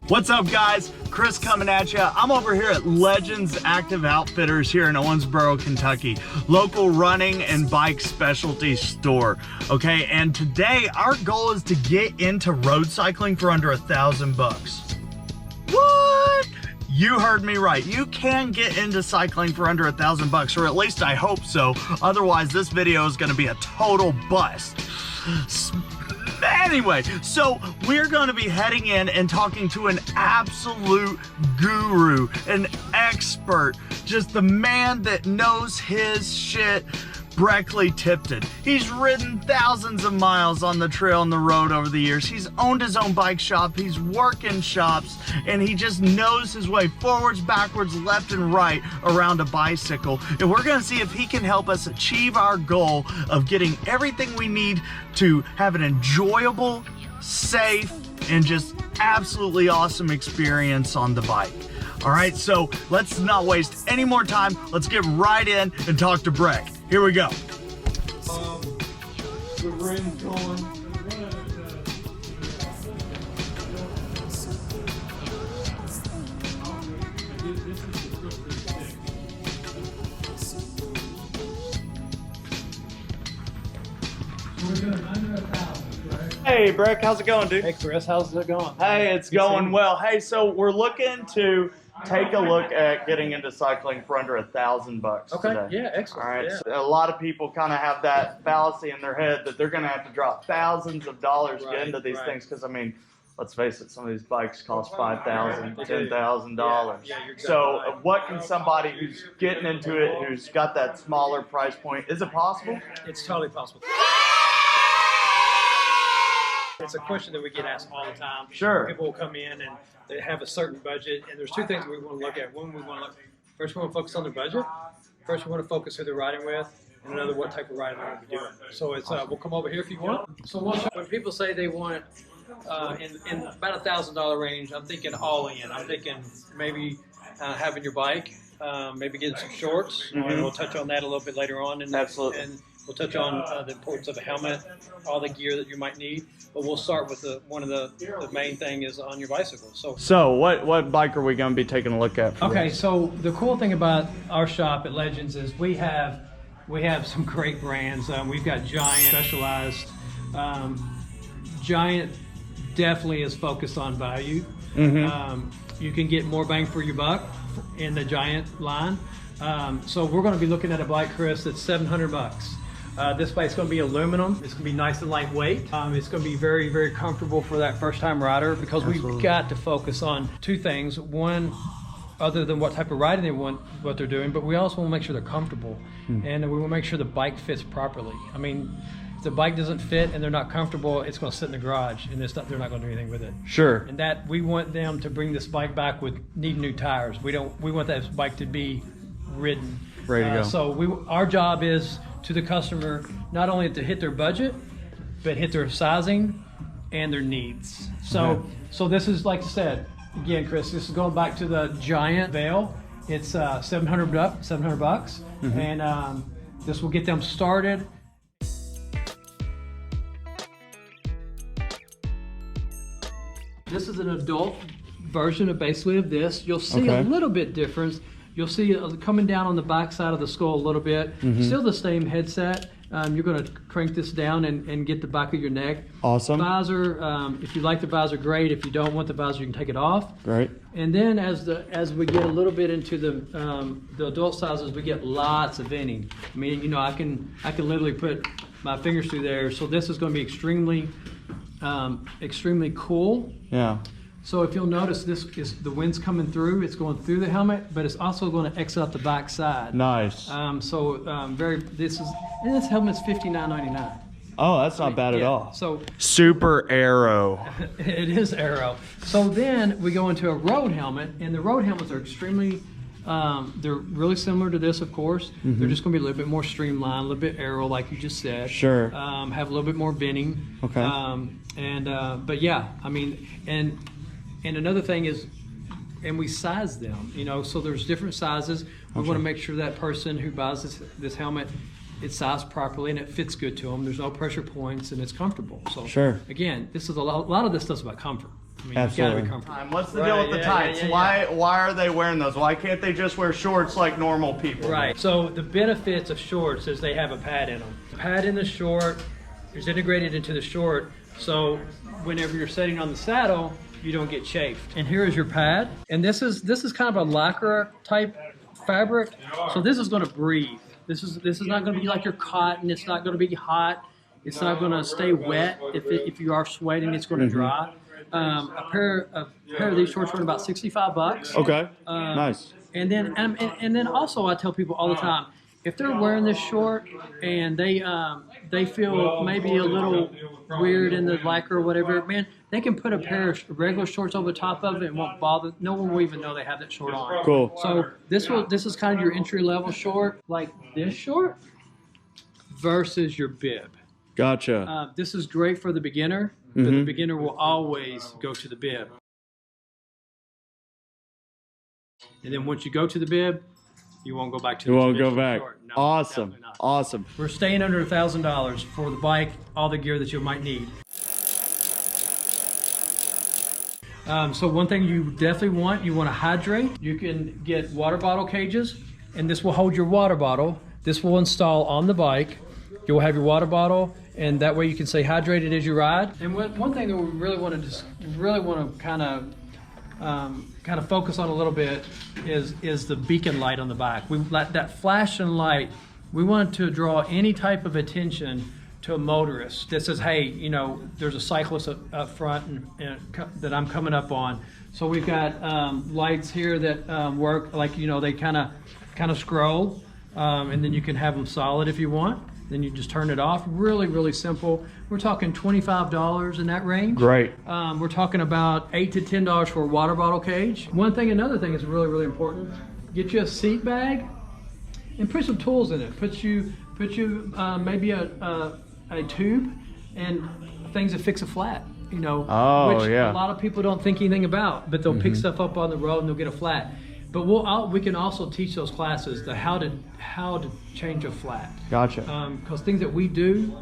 What's up, guys? Chris coming at you. I'm over here at Legends Active Outfitters here in Owensboro, Kentucky. Local running and bike specialty store. Okay, and today our goal is to get into road cycling for under $1,000. What? You heard me right. You can get into cycling for under $1,000, or at least I hope so. Otherwise, this video is going to be a total bust. Anyway, so we're going to be heading in and talking to an absolute guru, an expert, just the man that knows his shit, Breckley Tipton. He's ridden thousands of miles on the trail and the road over the years. He's owned his own bike shop. He's worked in shops, and he just knows his way forwards, backwards, left, and right around a bicycle. And we're going to see if he can help us achieve our goal of getting everything we need to have an enjoyable, safe, and just absolutely awesome experience on the bike. All right, so let's not waste any more time. Let's get right in and talk to Breck. Here we go. The ring's going. Hey, Breck, how's it going, dude? Hey, Chris, how's it going? Hey, it's going well. Hey, so we're looking to take a look at getting into cycling for under $1,000 Okay, today. yeah, excellent. All right, Yeah. so a lot of people kind of have that fallacy in their head that they're going to have to drop thousands of dollars to get into these things, because I mean, let's face it, some of these bikes cost $5,000, $10,000. Yeah, you're so right. what can somebody who's getting into it, who's got that smaller price point, is it possible? It's totally possible. It's a question that we get asked all the time. Sure. People will come in and they have a certain budget, and there's two things we want to look at. One, we want to look, first we want to focus on their budget. First, we want to focus who they're riding with, and another, what type of riding they're going to be doing. So it's we'll come over here if you want. So when people say they want in about $1,000 range, I'm thinking all in. I'm thinking maybe having your bike, maybe getting some shorts, and we'll touch on that a little bit later on. And, Absolutely. And we'll touch on the importance of a helmet, all the gear that you might need. But we'll start with one of the main thing is on your bicycle. So what bike are we going to be taking a look at? Okay, so the cool thing about our shop at Legends is we have some great brands. We've got Giant, Specialized. Giant definitely is focused on value. You can get more bang for your buck in the Giant line. So we're going to be looking at a bike, Chris, that's $700. This bike's going to be aluminum. It's going to be nice and lightweight. It's going to be very, very comfortable for that first-time rider, because we've got to focus on two things. One, other than what type of riding they want, what they're doing, but we also want to make sure they're comfortable, and we want to make sure the bike fits properly. I mean, if the bike doesn't fit and they're not comfortable, it's going to sit in the garage, and they're not going to do anything with it. Sure. And that we want them to bring this bike back with needing new tires. We want that bike to be ridden, ready to go. So our job is to the customer not only to hit their budget, but hit their sizing and their needs. So this is, like I said, again, Chris, this is going back to the Giant Veil. It's $700, and this will get them started. This is an adult version of basically of this. You'll see a little bit difference. You'll see it coming down on the back side of the skull a little bit. Still the same headset. You're going to crank this down and get the back of your neck. Awesome. Visor, if you like the visor, great. If you don't want the visor, you can take it off. Right. And then as we get a little bit into the adult sizes, we get lots of venting. I mean, you know, I can literally put my fingers through there. So this is going to be extremely cool. Yeah. So if you'll notice, this is the wind's coming through. It's going through the helmet, but it's also going to exit out the back side. Nice. This helmet's $59.99. Oh, that's not bad at all. So super aero. It is aero. So then we go into a road helmet, and the road helmets are extremely They're really similar to this, of course. They're just going to be a little bit more streamlined, a little bit aero, like you just said. Sure. Have a little bit more venting. Okay. But yeah, I mean, and another thing is, and we size them, you know, so there's different sizes. We want to make sure that person who buys this helmet, it's sized properly and it fits good to them. There's no pressure points and it's comfortable. So Sure. Again, this is a lot of this stuff's about comfort. I mean, Absolutely. you gotta be comfortable. What's the deal with the tights? Why are they wearing those? Why can't they just wear shorts like normal people? Right. So the benefits of shorts is they have a pad in them. The pad in the short is integrated into the short, so whenever you're sitting on the saddle, you don't get chafed. And here is your pad. And this is kind of a lycra type fabric. So this is going to breathe. This is not going to be like your cotton. It's not going to be hot. It's not going to stay wet. If you are sweating, it's going to dry. A pair of these shorts run about $65. Okay. Nice. And then also I tell people all the time, if they're wearing this short and they feel maybe a little weird in the lycra or whatever, man, they can put a pair of regular shorts over the top of it and won't bother. No one will even know they have that short on. Cool. So this is kind of your entry level short, like this short versus your bib. Gotcha. This is great for the beginner, but the beginner will always go to the bib. And then once you go to the bib, you won't go back to the You won't go traditional back. short. No, Awesome. definitely not. Awesome. We're staying under $1,000 for the bike, all the gear that you might need. So one thing you definitely want to hydrate. You can get water bottle cages, and this will hold your water bottle. This will install on the bike. You'll have your water bottle, and that way you can stay hydrated as you ride. And one thing that we really want to kind of focus on a little bit is the beacon light on the bike. We like that flashing light. We want to draw any type of attention to a motorist that says, hey, you know, there's a cyclist up front and that I'm coming up on. So we've got lights here that work like, you know, they kind of scroll, and then you can have them solid if you want. Then you just turn it off. Really, really simple. We're talking $25 in that range. Great. We're talking about $8 to $10 for a water bottle cage. Another thing is really, really important. Get you a seat bag and put some tools in it. Put you maybe a tube and things that fix a flat. You know, which a lot of people don't think anything about, but they'll pick stuff up on the road and they'll get a flat. But we can also teach those classes how to change a flat. Gotcha. Because things that we do,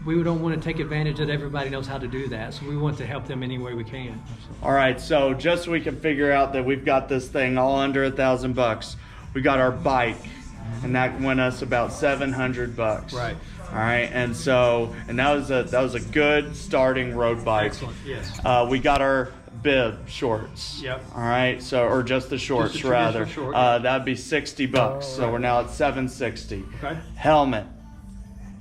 we don't want to take advantage that everybody knows how to do that. So we want to help them any way we can. All right, so just so we can figure out that we've got this thing all under $1,000, we got our bike, and that went us about $700. Right. All right, and that was a good starting road bike. Excellent. Yes. We got our bib shorts. Yep. All right, so or just the shorts Just a rather. traditional short. That'd be $60. So we're now at $760. Okay. Helmet.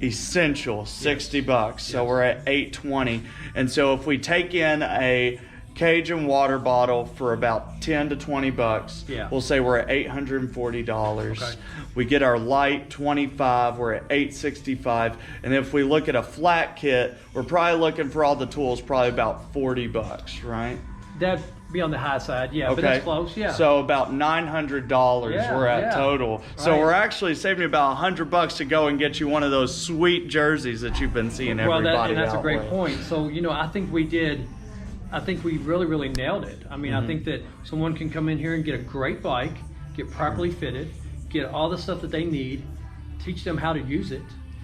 Essential, $60. So we're at $820. And so if we take in a cage and water bottle for about $10 to $20, we'll say we're at $840. Okay. We get our light, $25, we're at $865. And if we look at a flat kit, we're probably looking for all the tools, probably about $40, right? That'd be on the high side, yeah, Okay. but that's close, yeah. So about $900 we're at total. So we're actually saving you about $100 to go and get you one of those sweet jerseys that you've been seeing everybody that's a out great with. point. So, you know, I think we really, really nailed it. I mean, I think that someone can come in here and get a great bike, get properly fitted, get all the stuff that they need, teach them how to use it.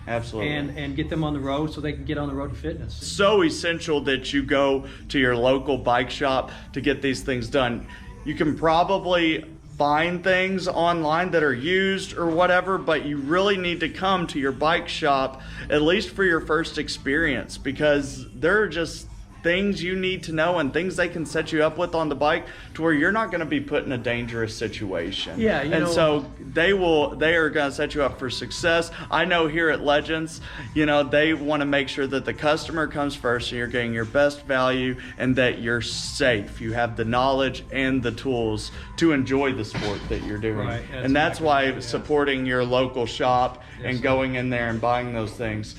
Absolutely. And get them on the road so they can get on the road to fitness. So essential that you go to your local bike shop to get these things done. You can probably find things online that are used or whatever, but you really need to come to your bike shop at least for your first experience, because there are just things you need to know and things they can set you up with on the bike to where you're not going to be put in a dangerous situation. Yeah, so they are going to set you up for success. I know here at Legends, they want to make sure that the customer comes first and you're getting your best value and that you're safe. You have the knowledge and the tools to enjoy the sport that you're doing. Right, and that's why supporting your local shop and going in there and buying those things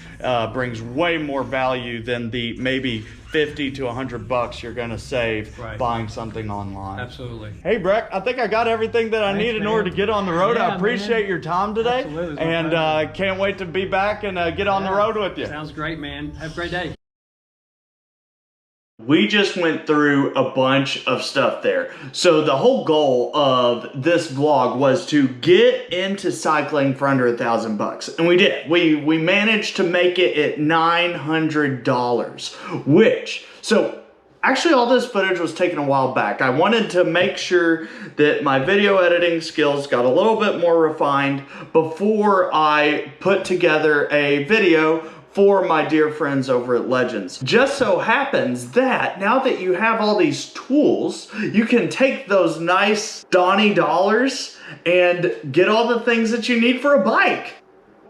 brings way more value than the maybe 50 to 100 bucks you're gonna save buying something online. Absolutely. Hey Breck, I think I got everything that I need in order to get on the road. I appreciate your time today. Absolutely. And can't wait to be back and get on the road with you. Sounds great, man. Have a great day. We just went through a bunch of stuff there. So the whole goal of this vlog was to get into cycling for under $1,000, and we did. We managed to make it at $900, which, so actually all this footage was taken a while back. I wanted to make sure that my video editing skills got a little bit more refined before I put together a video for my dear friends over at Legends. Just so happens that now that you have all these tools, you can take those nice Donnie dollars and get all the things that you need for a bike.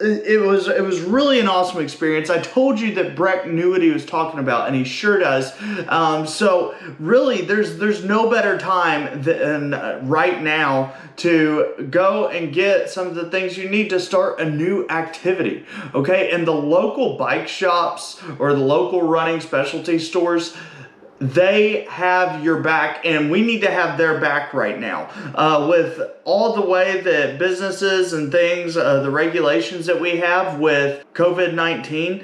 It was really an awesome experience. I told you that Breck knew what he was talking about, and he sure does. So really, there's no better time than right now to go and get some of the things you need to start a new activity. Okay, and the local bike shops or the local running specialty stores, they have your back, and we need to have their back right now. With all the way that businesses and things, the regulations that we have with COVID-19,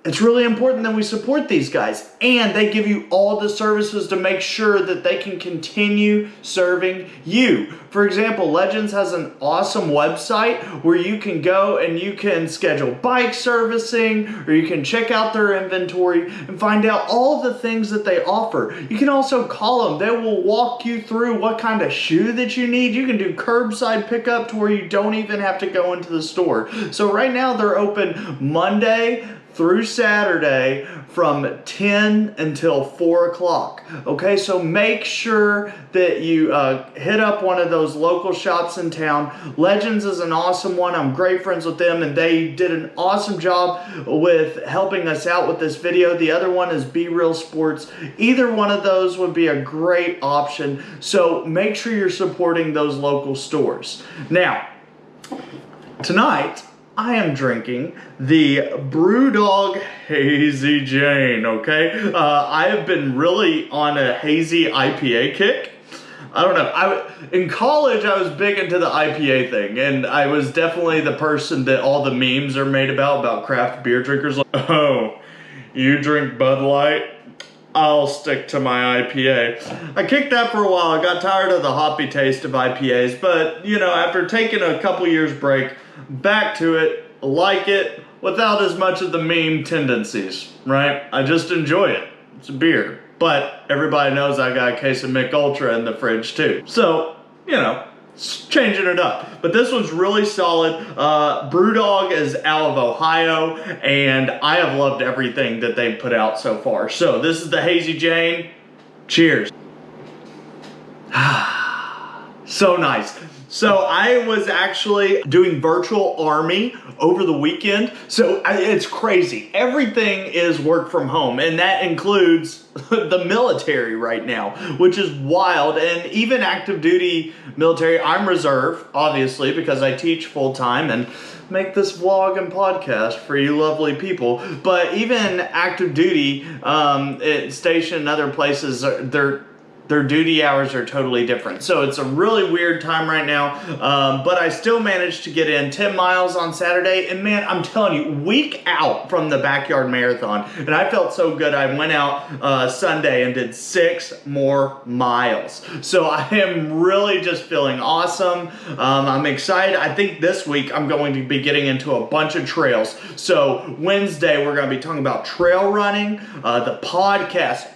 it's really important that we support these guys, and they give you all the services to make sure that they can continue serving you. For example, Legends has an awesome website where you can go and you can schedule bike servicing, or you can check out their inventory and find out all the things that they offer. You can also call them. They will walk you through what kind of shoe that you need. You can do curbside pickup to where you don't even have to go into the store. So right now they're open Monday through Saturday from 10 until 4 o'clock. Okay, so make sure that you hit up one of those local shops in town. Legends is an awesome one. I'm great friends with them, and they did an awesome job with helping us out with this video. The other one is Be Real Sports. Either one of those would be a great option. So make sure you're supporting those local stores. Now, tonight, I am drinking the BrewDog Hazy Jane, okay? I have been really on a hazy IPA kick. I don't know. In college, I was big into the IPA thing, and I was definitely the person that all the memes are made about craft beer drinkers. Like, oh, you drink Bud Light? I'll stick to my IPA. I kicked that for a while. I got tired of the hoppy taste of IPAs, but, you know, after taking a couple years break, back to it, like it, without as much of the meme tendencies, right? I just enjoy it. It's a beer. But everybody knows I got a case of Mick Ultra in the fridge too. So, you know, changing it up. But this one's really solid. BrewDog is out of Ohio, and I have loved everything that they've put out so far. So this is the Hazy Jane. Cheers. So nice. So I was actually doing virtual army over the weekend. So it's crazy. Everything is work from home, and that includes the military right now, which is wild. And even active duty military. I'm reserve, obviously, because I teach full time and make this vlog and podcast for you lovely people. But even active duty station and other places, their duty hours are totally different. So it's a really weird time right now, but I still managed to get in 10 miles on Saturday, and man, I'm telling you, week out from the backyard marathon, and I felt so good. I went out Sunday and did 6 more miles. So I am really just feeling awesome. I'm excited. I think this week I'm going to be getting into a bunch of trails. So Wednesday, we're gonna be talking about trail running, the podcast.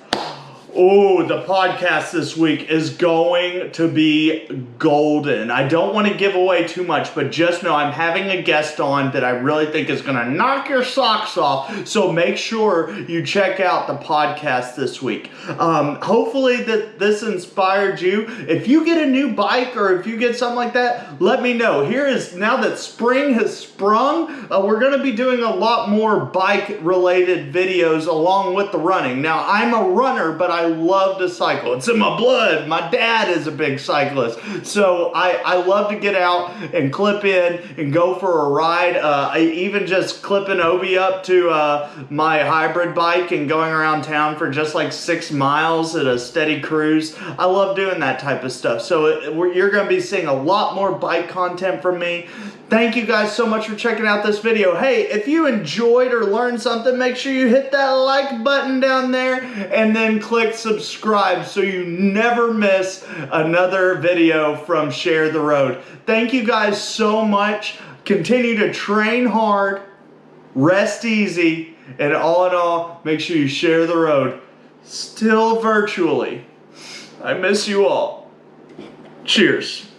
Oh, the podcast this week is going to be golden. I don't want to give away too much, but just know I'm having a guest on that I really think is going to knock your socks off. So make sure you check out the podcast this week. Hopefully that this inspired you. If you get a new bike or if you get something like that, let me know. Here is, now that spring has sprung, we're going to be doing a lot more bike related videos along with the running. Now, I'm a runner, but I I love to cycle. It's in my blood. My dad is a big cyclist. So I love to get out and clip in and go for a ride. I even just clipping Obi up to my hybrid bike and going around town for just like 6 miles at a steady cruise. I love doing that type of stuff. So you're going to be seeing a lot more bike content from me. Thank you guys so much for checking out this video. Hey, if you enjoyed or learned something, make sure you hit that like button down there and then click subscribe so you never miss another video from Share the Road. Thank you guys so much. Continue to train hard, rest easy, and all in all, make sure you share the road. Still virtually. I miss you all. Cheers.